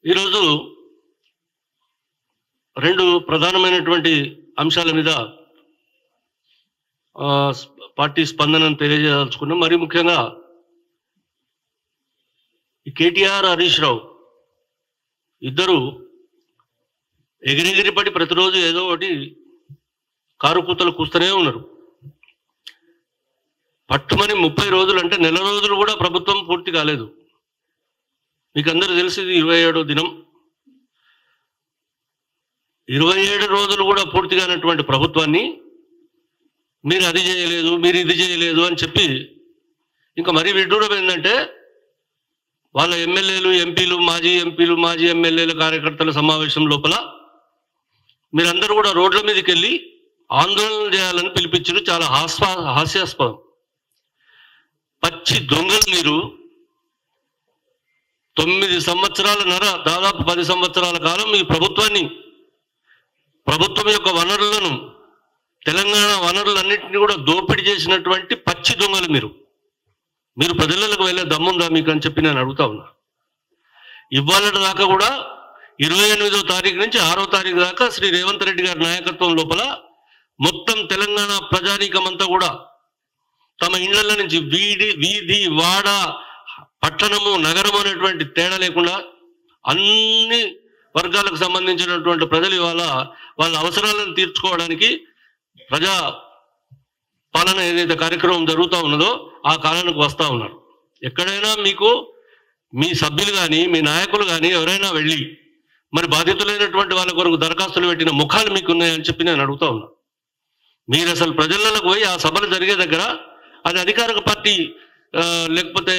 ఈరోజు రెండు ప్రధానమైనటువంటి అంశాల మీద పార్టీ స్పందనను తెలియజేయదలుచుకున్నాం. మరి ముఖ్యంగా ఈ కేటీఆర్ హరీష్ రావు ఇద్దరు ఎగిరెగిరిపడి ప్రతిరోజు ఏదో ఒకటి కారు కూతలు కూస్తూనే ఉన్నారు. పట్టుమని 30 రోజులు అంటే నెల రోజులు కూడా ప్రభుత్వం పూర్తి కాలేదు. మీకు అందరూ తెలిసి 27వ దినం. 27 రోజులు కూడా పూర్తి కానటువంటి ప్రభుత్వాన్ని మీరు అది చేయలేదు, మీరు ఇది చేయలేదు అని చెప్పి ఇంకా మరీ విడ్డూరం ఏంటంటే వాళ్ళ ఎమ్మెల్యేలు, ఎంపీలు, మాజీ ఎంపీలు, మాజీ ఎమ్మెల్యేల కార్యకర్తల సమావేశం లోపల మీరందరూ కూడా రోడ్ల మీదకి వెళ్ళి ఆందోళన చేయాలని పిలిపించారు. చాలా హాస్యాస్పదం. పచ్చి దొంగలు మీరు. 9 సంవత్సరాలన్నర, దాదాపు 10 సంవత్సరాల కాలం ఈ ప్రభుత్వం యొక్క వనరులను, తెలంగాణ వనరులన్నింటినీ కూడా దోపిడీ చేసినటువంటి పచ్చి దొంగలు మీరు ప్రజలకు వెళ్ళే దమ్ముందా మీకు అని చెప్పి నేను అడుగుతా ఉన్నా. ఇవాళ దాకా కూడా 28వ తారీఖు నుంచి 6వ తారీఖు దాకా శ్రీ రేవంత్ రెడ్డి గారి నాయకత్వం లోపల మొత్తం తెలంగాణ ప్రజానీకమంతా కూడా తమ ఇళ్ల నుంచి వీధి, వాడ, పట్టణము, నగరం అనేటువంటి తేడా లేకుండా అన్ని వర్గాలకు సంబంధించినటువంటి ప్రజలు ఇవాళ వాళ్ళ అవసరాలను తీర్చుకోవడానికి ప్రజా పాలన ఏదైతే కార్యక్రమం జరుగుతూ ఉన్నదో ఆ కాలానికి వస్తూ ఉన్నారు. ఎక్కడైనా మీకు మీ సభ్యులు కానీ, మీ నాయకులు కానీ ఎవరైనా వెళ్ళి మరి బాధితులైనటువంటి వాళ్ళ కొరకు దరఖాస్తులు పెట్టిన ముఖాలు మీకు ఉన్నాయని చెప్పి నేను అడుగుతా ఉన్నా. మీరు అసలు ప్రజలకు పోయి ఆ సభలు జరిగే దగ్గర అది అధికారిక పార్టీ లేకపోతే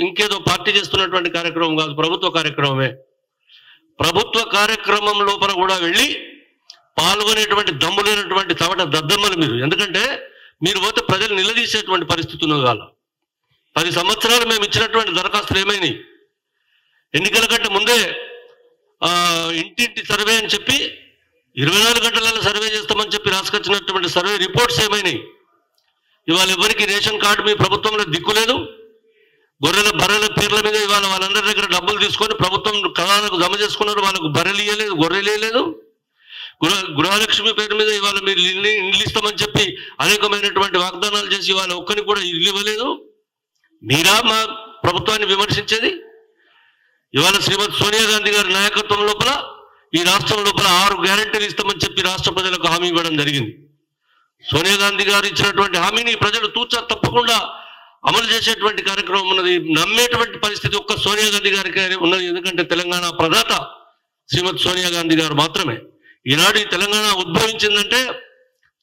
ఇంకేదో పార్టీ చేస్తున్నటువంటి కార్యక్రమం కాదు, ప్రభుత్వ కార్యక్రమమే. ప్రభుత్వ కార్యక్రమం లోపల కూడా వెళ్ళి పాల్గొనేటువంటి దమ్ము లేనటువంటి చవట దద్దమ్మలు మీరు. ఎందుకంటే మీరు పోతే ప్రజలు నిలదీసేటువంటి పరిస్థితి ఉన్నది. వాళ్ళ 10 సంవత్సరాలు మేము ఇచ్చినటువంటి దరఖాస్తులు ఏమైనాయి? ఎన్నికల కంటే ముందే ఇంటింటి సర్వే అని చెప్పి 24 గంటలలో సర్వే చేస్తామని చెప్పి రాసుకొచ్చినటువంటి సర్వే రిపోర్ట్స్ ఏమైనాయి? ఇవాళ ఎవరికి రేషన్ కార్డు మీ ప్రభుత్వంలో దిక్కులేదు. బర్రెల పేర్ల మీద ఇవాళ వాళ్ళందరి దగ్గర డబ్బులు తీసుకొని ప్రభుత్వం కళాలకు జమ చేసుకున్నారు. వాళ్ళకు బర్రెలు ఇవ్వలేదు, గొర్రెలు ఇవ్వలేదు. గృహలక్ష్మి పేరు మీద ఇవాళ మీరు ఇల్లు ఇస్తామని చెప్పి అనేకమైనటువంటి వాగ్దానాలు చేసి ఇవాళ ఒక్కరికి కూడా ఇల్లు ఇవ్వలేదు. మీరా మా ప్రభుత్వాన్ని విమర్శించేది? ఇవాళ శ్రీమతి సోనియా గాంధీ గారి నాయకత్వం లోపల ఈ రాష్ట్రం లోపల 6 గ్యారెంటీలు ఇస్తామని చెప్పి రాష్ట్ర ప్రజలకు హామీ ఇవ్వడం జరిగింది. సోనియా గాంధీ గారు ఇచ్చినటువంటి హామీని ప్రజలు తూచా తప్పకుండా అమలు చేసేటువంటి కార్యక్రమం ఉన్నది. నమ్మేటువంటి పరిస్థితి ఒక్క సోనియా గాంధీ గారికి ఉన్నది. ఎందుకంటే తెలంగాణ ప్రదాత శ్రీమతి సోనియా గాంధీ గారు మాత్రమే. ఈనాడు ఈ తెలంగాణ ఉద్భవించిందంటే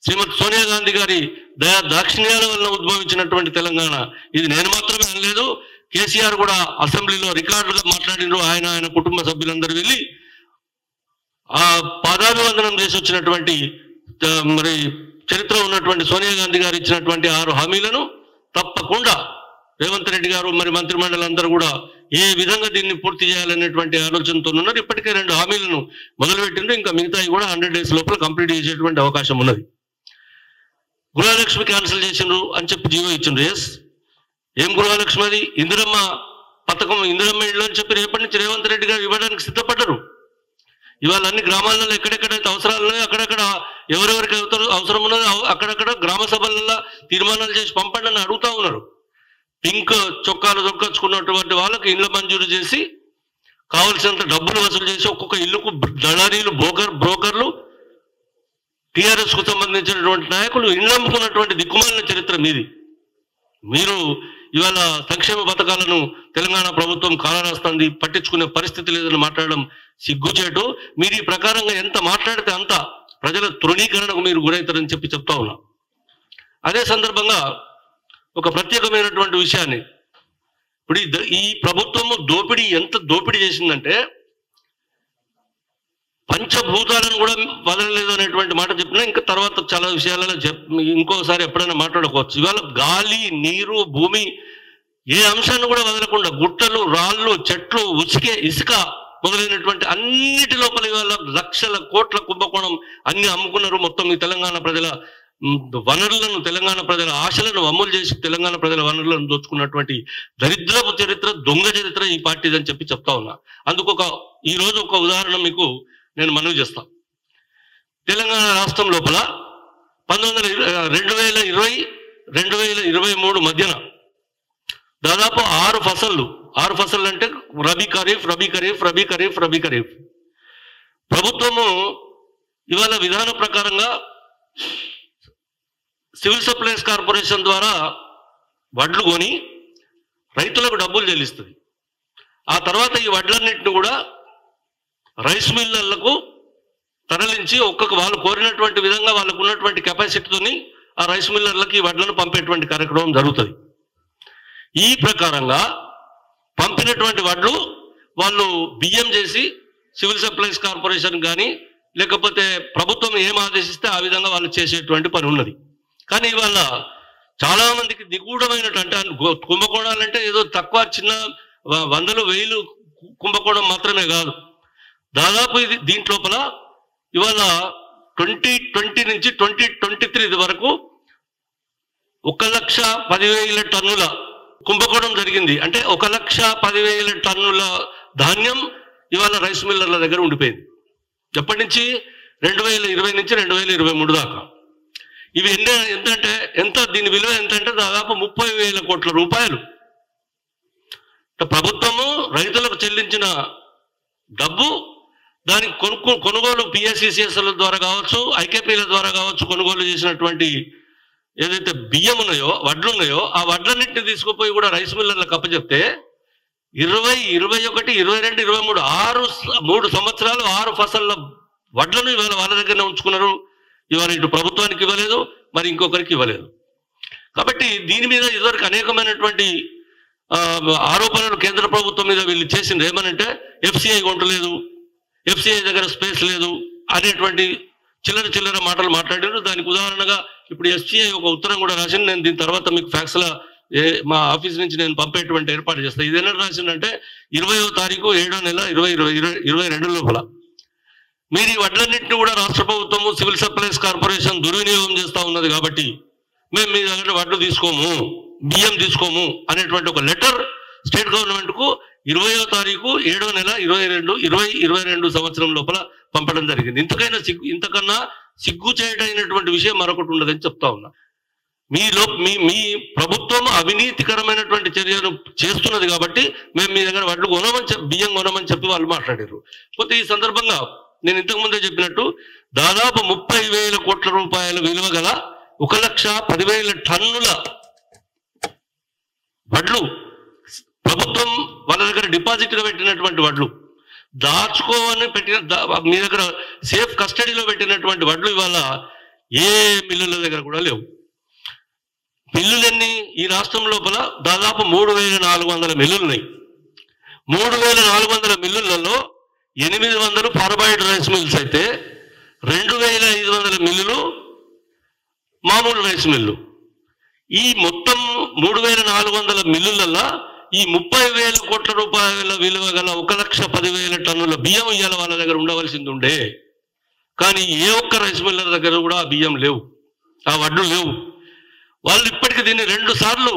శ్రీమతి సోనియా గాంధీ గారి దయా దాక్షిణ్యాల వల్ల ఉద్భవించినటువంటి తెలంగాణ. ఇది నేను మాత్రమే అనలేదు. కేసీఆర్ కూడా అసెంబ్లీలో రికార్డుగా మాట్లాడినారు. ఆయన కుటుంబ సభ్యులందరూ వెళ్ళి ఆ పాదాభివందనం చేసి వచ్చినటువంటి మరి చరిత్ర ఉన్నటువంటి సోనియా గాంధీ గారు ఇచ్చినటువంటి 6 హామీలను తప్పకుండా రేవంత్ రెడ్డి గారు మరి మంత్రిమండలి అందరూ కూడా ఏ విధంగా దీన్ని పూర్తి చేయాలనేటువంటి ఆలోచనతో ఉన్నారు. ఇప్పటికే 2 హామీలను మొదలుపెట్టిండ్రు. ఇంకా మిగతాయి కూడా 100 డేస్ లోపల కంప్లీట్ చేసేటువంటి అవకాశం ఉన్నది. గృహలక్ష్మి క్యాన్సిల్ చేసిండ్రు అని చెప్పి జీవో ఇచ్చిండ్రు. ఎస్, ఏం గృహలక్ష్మి? అది ఇందిరమ్మ పథకం, ఇందిరమ్మ ఇళ్ళు అని చెప్పి రేపటి నుంచి రేవంత్ రెడ్డి గారు ఇవ్వడానికి సిద్ధపడ్డారు. ఇవాళ అన్ని గ్రామాలలో ఎక్కడెక్కడైతే అవసరాలు ఉన్నాయో అక్కడక్కడ ఎవరెవరికి అవసరం ఉన్నదో అక్కడక్కడ గ్రామ సభలలో తీర్మానాలు చేసి పంపండి అని అడుగుతా ఉన్నారు. పింక్ చొక్కాలు దొక్కొచ్చుకున్నటువంటి వాళ్ళకి ఇళ్ల మంజూరు చేసి కావలసినంత డబ్బులు వసూలు చేసి ఒక్కొక్క ఇల్లుకు దళారీలు, బ్రోకర్లు, టీఆర్ఎస్ కు సంబంధించినటువంటి నాయకులు ఇళ్ళు అమ్ముకున్నటువంటి దిక్కుమాలిన చరిత్ర మీది. మీరు ఇవాళ సంక్షేమ పథకాలను తెలంగాణ ప్రభుత్వం కాలరాస్తుంది, పట్టించుకునే పరిస్థితి లేదని మాట్లాడడం సిగ్గుచేటు. మీరు ఈ ప్రకారంగా ఎంత మాట్లాడితే అంత ప్రజల తృణీకరణకు మీరు గురవుతారని చెప్పి చెప్తా ఉన్నా. అదే సందర్భంగా ఒక ప్రత్యేకమైనటువంటి విషయాన్ని, ఇప్పుడు ఈ ప్రభుత్వము ఎంత దోపిడీ చేసిందంటే పంచభూతాలను కూడా వదలలేదు అనేటువంటి మాట చెప్పినా ఇంకా తర్వాత చాలా విషయాలలో ఇంకోసారి ఎప్పుడైనా మాట్లాడుకోవచ్చు. ఇవాళ గాలి, నీరు, భూమి ఏ అంశాన్ని కూడా వదలకుండా గుట్టలు, రాళ్ళు, చెట్లు, ఇసుక మొదలైనటువంటి అన్నిటి లోపల ఇవాళ లక్షల కోట్ల కుంభకోణం అన్ని అమ్ముకున్నారు. మొత్తం ఈ తెలంగాణ ప్రజల వనరులను, తెలంగాణ ప్రజల ఆశలను అమలు చేసి తెలంగాణ ప్రజల వనరులను దోచుకున్నటువంటి దరిద్రపు చరిత్ర, దొంగ చరిత్ర ఈ పార్టీదని చెప్పి చెప్తా ఉన్నా. అందుకు ఈ రోజు ఒక ఉదాహరణ మీకు నేను మనవి చేస్తా. తెలంగాణ రాష్ట్రం లోపల 2020-2023 మధ్యన దాదాపు 6 ఫసళ్ళు అంటే రబీ ఖరీఫ్ ప్రభుత్వము ఇవాళ విధాన ప్రకారంగా సివిల్ సప్లైస్ కార్పొరేషన్ ద్వారా వడ్లు కొని రైతులకు డబ్బులు చెల్లిస్తుంది. ఆ తర్వాత ఈ వడ్లన్నింటిని కూడా రైస్ మిల్లర్లకు తరలించి వాళ్ళు కోరినటువంటి విధంగా వాళ్ళకు ఉన్నటువంటి కెపాసిటీతోని ఆ రైస్ మిల్లర్లకి ఈ వడ్లను పంపేటువంటి కార్యక్రమం జరుగుతుంది. ఈ ప్రకారంగా పంపినటువంటి వడ్లు వాళ్ళు బియ్యం చేసి సివిల్ సప్లైస్ కార్పొరేషన్ కానీ లేకపోతే ప్రభుత్వం ఏం ఆదేశిస్తే ఆ విధంగా వాళ్ళు చేసేటువంటి పని ఉన్నది. కానీ ఇవాళ చాలా మందికి నిగూఢమైనటువంటి కుంభకోణాలంటే ఏదో తక్కువ చిన్న 100,000 కుంభకోణం మాత్రమే కాదు. దాదాపు ఇది దీంట్లోపల ఇవాళ 2020 నుంచి 2023 వరకు 1,10,000 టన్నుల కుంభకోణం జరిగింది. అంటే 1,10,000 టన్నుల ధాన్యం ఇవాళ రైస్ మిల్లర్ల దగ్గర ఉండిపోయింది. ఎప్పటి నుంచి? 2020 నుంచి 2023 దాకా. ఇవి ఎంత దీని విలువ ఎంత అంటే దాదాపు 30,000 కోట్ల రూపాయలు. ప్రభుత్వము రైతులకు చెల్లించిన డబ్బు, దానికి కొనుగోలు పిఎస్సిసిఎస్ల ద్వారా కావచ్చు, ఐకేపీల ద్వారా కావచ్చు, కొనుగోలు చేసినటువంటి ఏదైతే బియ్యం ఉన్నాయో, వడ్లు ఉన్నాయో, ఆ వడ్లన్నింటినీ తీసుకుపోయి కూడా రైస్ మిల్లర్లకు అప్పచెప్తే 20, 21, 22, 23 3 సంవత్సరాలు 6 ఫసళ్ళ వడ్లను ఇవాళ వాళ్ళ దగ్గరనే ఉంచుకున్నారు. ఇవాళ ఇటు ప్రభుత్వానికి ఇవ్వలేదు, మరి ఇంకొకరికి ఇవ్వలేదు. కాబట్టి దీని మీద ఇదివరకు అనేకమైనటువంటి ఆరోపణలు కేంద్ర ప్రభుత్వం మీద వీళ్ళు చేసింది. ఏమనంటే ఎఫ్సిఐ కొంటలేదు, ఎఫ్సిఐ దగ్గర స్పేస్ లేదు అనేటువంటి చిల్లర మాటలు మాట్లాడారు. దానికి ఉదాహరణగా ఇప్పుడు ఎఫ్సిఐ ఒక ఉత్తరం కూడా రాసింది. నేను దీని తర్వాత మీకు ఫ్యాక్స్లా మా ఆఫీస్ నుంచి నేను పంపేటువంటి ఏర్పాటు చేస్తాను. ఇది ఎన్నడూ రాసిందంటే 20వ తారీఖు 7వ నెల 2022 లోపల మీరు ఈ వడ్లన్నింటినీ కూడా రాష్ట్ర ప్రభుత్వము సివిల్ సప్లైస్ కార్పొరేషన్ దుర్వినియోగం చేస్తూ ఉన్నది కాబట్టి మేము మీ దగ్గర వడ్లు తీసుకోము, బియ్యం తీసుకోము అనేటువంటి ఒక లెటర్ స్టేట్ గవర్నమెంట్కు 20వ తారీఖు 7వ నెల 2022 సంవత్సరం లోపల పంపడం జరిగింది. ఇంతకన్నా సిగ్గు చేయటైనటువంటి విషయం మరొకటి ఉండదని చెప్తా ఉన్నా. మీ ప్రభుత్వం అవినీతికరమైనటువంటి చర్యలు చేస్తున్నది కాబట్టి మేము మీ దగ్గర వడ్లు బియ్యం కొనమని చెప్పి వాళ్ళు మాట్లాడారు. పోతే ఈ సందర్భంగా నేను ఇంతకుముందే చెప్పినట్టు దాదాపు 30,000 కోట్ల రూపాయల విలువ గల 1,10,000 టన్నుల వడ్లు ప్రభుత్వం వాళ్ళ దగ్గర డిపాజిట్గా పెట్టినటువంటి వడ్లు, దాచుకోవని మీ దగ్గర సేఫ్ కస్టడీలో పెట్టినటువంటి వడ్లు ఇవాళ ఏ మిల్లుల దగ్గర కూడా లేవు. మిల్లులన్నీ ఈ రాష్ట్రం లోపల దాదాపు 3,400 మిల్లులు ఉన్నాయి. 3,400 మిల్లులలో 800 ఫార్బాయిడ్ రైస్ మిల్స్ అయితే 2,500 మిల్లులు మామూలు రైస్ మిల్లు. ఈ మొత్తం 3,400 మిల్లులలో ఈ 30,000 కోట్ల రూపాయల విలువ గల 1,10,000 టన్నుల బియ్యం ఇవాళ వాళ్ళ దగ్గర ఉండవలసింది ఉండే. కానీ ఏ ఒక్క రైస్ మిల్లర్ దగ్గర కూడా ఆ బియ్యం లేవు, ఆ వడ్లు లేవు. వాళ్ళు ఇప్పటికీ దీన్ని 2 సార్లు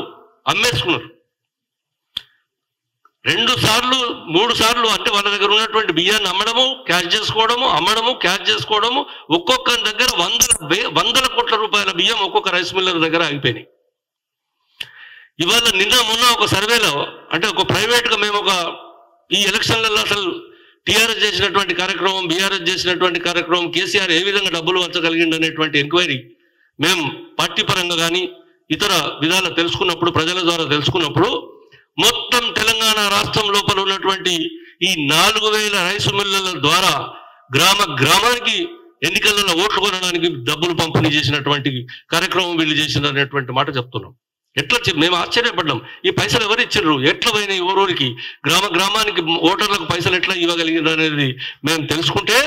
అమ్మేసుకున్నారు. 2 సార్లు 3 సార్లు అంటే వాళ్ళ దగ్గర ఉన్నటువంటి బియ్యాన్ని అమ్మడము, క్యాష్ చేసుకోవడము, అమ్మడము, క్యాష్ చేసుకోవడము. ఒక్కొక్క దగ్గర 100 కోట్ల రూపాయల బియ్యం ఒక్కొక్క రైస్ మిల్లర్ దగ్గర ఆగిపోయినాయి. ఇవాళ మొన్న ఒక సర్వేలో అంటే ఒక ప్రైవేట్గా మేము ఈ ఎలక్షన్లలో అసలు టీఆర్ఎస్ చేసినటువంటి కార్యక్రమం, బీఆర్ఎస్ చేసినటువంటి కార్యక్రమం, కేసీఆర్ ఏ విధంగా డబ్బులు వంచగలిగింది అనేటువంటి ఎంక్వైరీ మేము పార్టీ పరంగా కానీ ఇతర విధాలు తెలుసుకున్నప్పుడు, ప్రజల ద్వారా తెలుసుకున్నప్పుడు మొత్తం తెలంగాణ రాష్ట్రం లోపల ఉన్నటువంటి ఈ 4,000 రైసు మిల్లుల ద్వారా గ్రామానికి ఎన్నికలలో ఓట్లు కొనడానికి డబ్బులు పంపిణీ చేసినటువంటి కార్యక్రమం వీళ్ళు చేసినటువంటి మాట చెప్తున్నాం. మేము ఆశ్చర్యపడ్డాం. ఈ పైసలు ఎవరు ఇచ్చారు, ఎట్లా పోయినాయి ఊరికి, గ్రామానికి ఓటర్లకు పైసలు ఎట్లా ఇవ్వగలిగినారు అనేది మేము తెలుసుకుంటే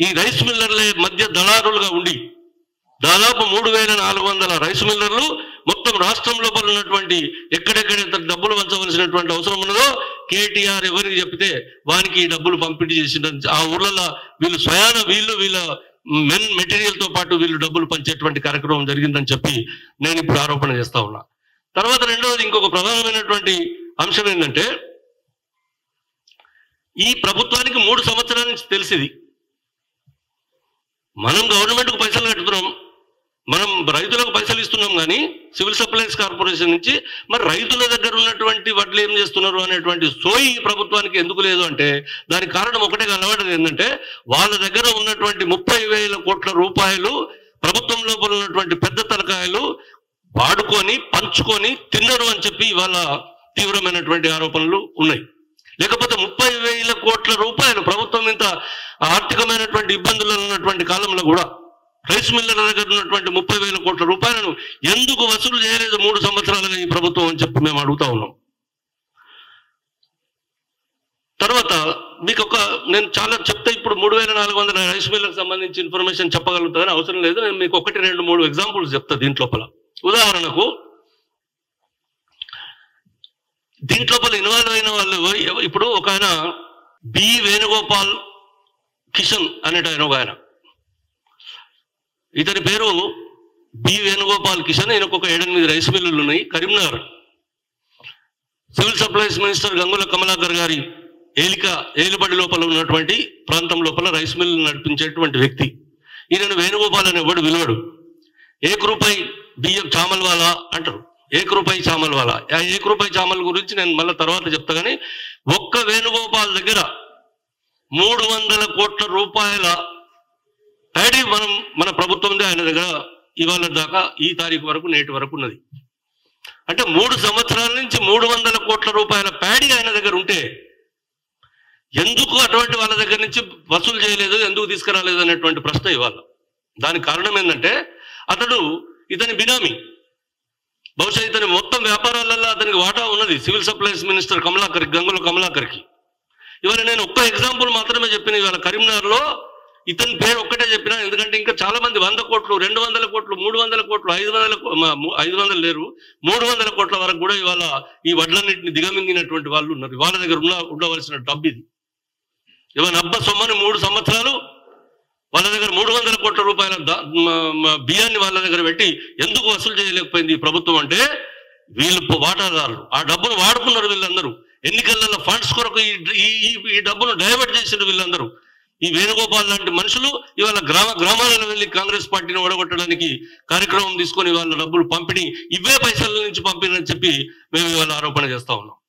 ఈ రైస్ మిల్లర్ల మధ్య దళారులుగా ఉండి దాదాపు 3,400 రైస్ మిల్లర్లు మొత్తం రాష్ట్రం లోపల ఉన్నటువంటి ఎక్కడెక్కడ డబ్బులు వంచవలసినటువంటి అవసరం ఉన్నదో కేటీఆర్ ఎవరికి చెప్తే వానికి ఈ డబ్బులు పంపిణీ చేసిన ఆ ఊర్లలో వీళ్ళు స్వయాన వీళ్ళ మెటీరియల్తో పాటు వీళ్ళు డబ్బులు పంచేటువంటి కార్యక్రమం జరిగిందని చెప్పి నేను ఇప్పుడు ఆరోపణ చేస్తా ఉన్నా. తర్వాత రెండవది ఇంకొక ప్రధానమైనటువంటి అంశం ఏంటంటే, ఈ ప్రభుత్వానికి 3 సంవత్సరాల నుంచి తెలిసింది, మనం గవర్నమెంట్కు పైసలు కట్టుతున్నాం, మనం రైతులకు పైసలు ఇస్తున్నాం, కానీ సివిల్ సప్లైస్ కార్పొరేషన్ నుంచి మరి రైతుల దగ్గర ఉన్నటువంటి వడ్లు ఏం చేస్తున్నారు అనేటువంటి సోయి ప్రభుత్వానికి ఎందుకు లేదు అంటే, దానికి కారణం ఒకటే కనబడేది ఏంటంటే, వాళ్ళ దగ్గర ఉన్నటువంటి 30,000 కోట్ల రూపాయలు ప్రభుత్వం లోపల ఉన్నటువంటి పెద్ద తలకాయలు వాడుకొని పంచుకొని తిన్నారు అని చెప్పి ఇవాళ తీవ్రమైనటువంటి ఆరోపణలు ఉన్నాయి. లేకపోతే 30,000 కోట్ల రూపాయలు ప్రభుత్వం ఇంత ఆర్థికమైనటువంటి ఇబ్బందులు ఉన్నటువంటి కాలంలో కూడా రైస్ మిల్లర్ల దగ్గర ఉన్నటువంటి 30,000 కోట్ల రూపాయలను ఎందుకు వసూలు చేయలేదు 3 సంవత్సరాలుగా ఈ ప్రభుత్వం అని చెప్పి మేము అడుగుతా ఉన్నాం. తర్వాత మీకు నేను చాలా చెప్తే ఇప్పుడు 3,400 రైస్ మిల్లర్కి సంబంధించి ఇన్ఫర్మేషన్ చెప్పగలుగుతానని అవసరం లేదు. నేను మీకు 1, 2, 3 ఎగ్జాంపుల్స్ చెప్తా దీంట్లోపల. ఉదాహరణకు దీంట్లోపల ఇన్వాల్వ్ అయిన వాళ్ళు ఇప్పుడు ఒక ఆయన బి వేణుగోపాల్ కిషన్ అనేట ఒక ఆయన, ఇతని పేరు బి వేణుగోపాల్ కిషన్. ఈయనకు ఒక 7-8 రైస్ మిల్లులు ఉన్నాయి. Karimnagar civil supplies minister Gangula Kamalakar గారి ఏలుబడి లోపల ఉన్నటువంటి ప్రాంతం లోపల రైస్ మిల్లు నడిపించేటువంటి వ్యక్తి. ఈయనను వేణుగోపాల్ అని ఎవడు విలువడు. 1 రూపాయి బియ్యం చామల్వాలా అంటారు, 1 రూపాయి చామల్వాలా. ఆ 1 రూపాయి చామల్ గురించి నేను మళ్ళీ తర్వాత చెప్తా. కానీ ఒక్క వేణుగోపాల్ దగ్గర 300 కోట్ల రూపాయల ప్యాడీ మన ప్రభుత్వందే ఆయన దగ్గర ఇవాళ దాకా ఈ తారీఖు వరకు నేటి వరకు ఉన్నది. అంటే 3 సంవత్సరాల నుంచి 300 కోట్ల రూపాయల ప్యాడీ ఆయన దగ్గర ఉంటే ఎందుకు అటువంటి వాళ్ళ దగ్గర నుంచి వసూలు చేయలేదు, ఎందుకు తీసుకురాలేదు అనేటువంటి ప్రశ్న ఇవాళ. దానికి కారణం ఏంటంటే, ఇతని బినామీ, బహుశా ఇతని మొత్తం వ్యాపారాలలో అతనికి వాటా ఉన్నది సివిల్ సప్లైస్ మినిస్టర్ గంగుల కమలాకర్కి. ఇవాళ నేను ఒక్క ఎగ్జాంపుల్ మాత్రమే చెప్పిన. ఇవాళ కరీంనగర్లో ఇతని పేరు ఒక్కటే చెప్పిన, ఎందుకంటే ఇంకా చాలా మంది 100 కోట్లు, 200 కోట్లు, 300 కోట్లు, 500 లేరు, 300 కోట్ల వరకు కూడా ఇవాళ ఈ వడ్లన్నింటిని దిగమింగినటువంటి వాళ్ళు ఉన్నారు. వాళ్ళ దగ్గర ఉండవలసిన డబ్బు ఇది. ఇవాళ అబ్బ సొమ్మని 3 సంవత్సరాలు వాళ్ళ దగ్గర 300 కోట్ల రూపాయల బియ్యాన్ని వాళ్ళ దగ్గర పెట్టి ఎందుకు వసూలు చేయలేకపోయింది ఈ ప్రభుత్వం అంటే, వీళ్ళు వాటాదారులు ఆ డబ్బును వాడుకున్నారు. వీళ్ళందరూ ఎన్నికలలో ఫండ్స్ కొరకు ఈ డబ్బును డైవర్ట్ చేసిన వీళ్ళందరూ. ఈ వేణుగోపాల్ లాంటి మనుషులు ఇవాళ గ్రామాలలో వెళ్ళి కాంగ్రెస్ పార్టీని ఓడగొట్టడానికి కార్యక్రమం తీసుకొని వాళ్ళ డబ్బులు పంపిణీ ఇవే పైసల నుంచి పంపిణీ చెప్పి మేము ఇవాళ ఆరోపణ చేస్తా ఉన్నాం.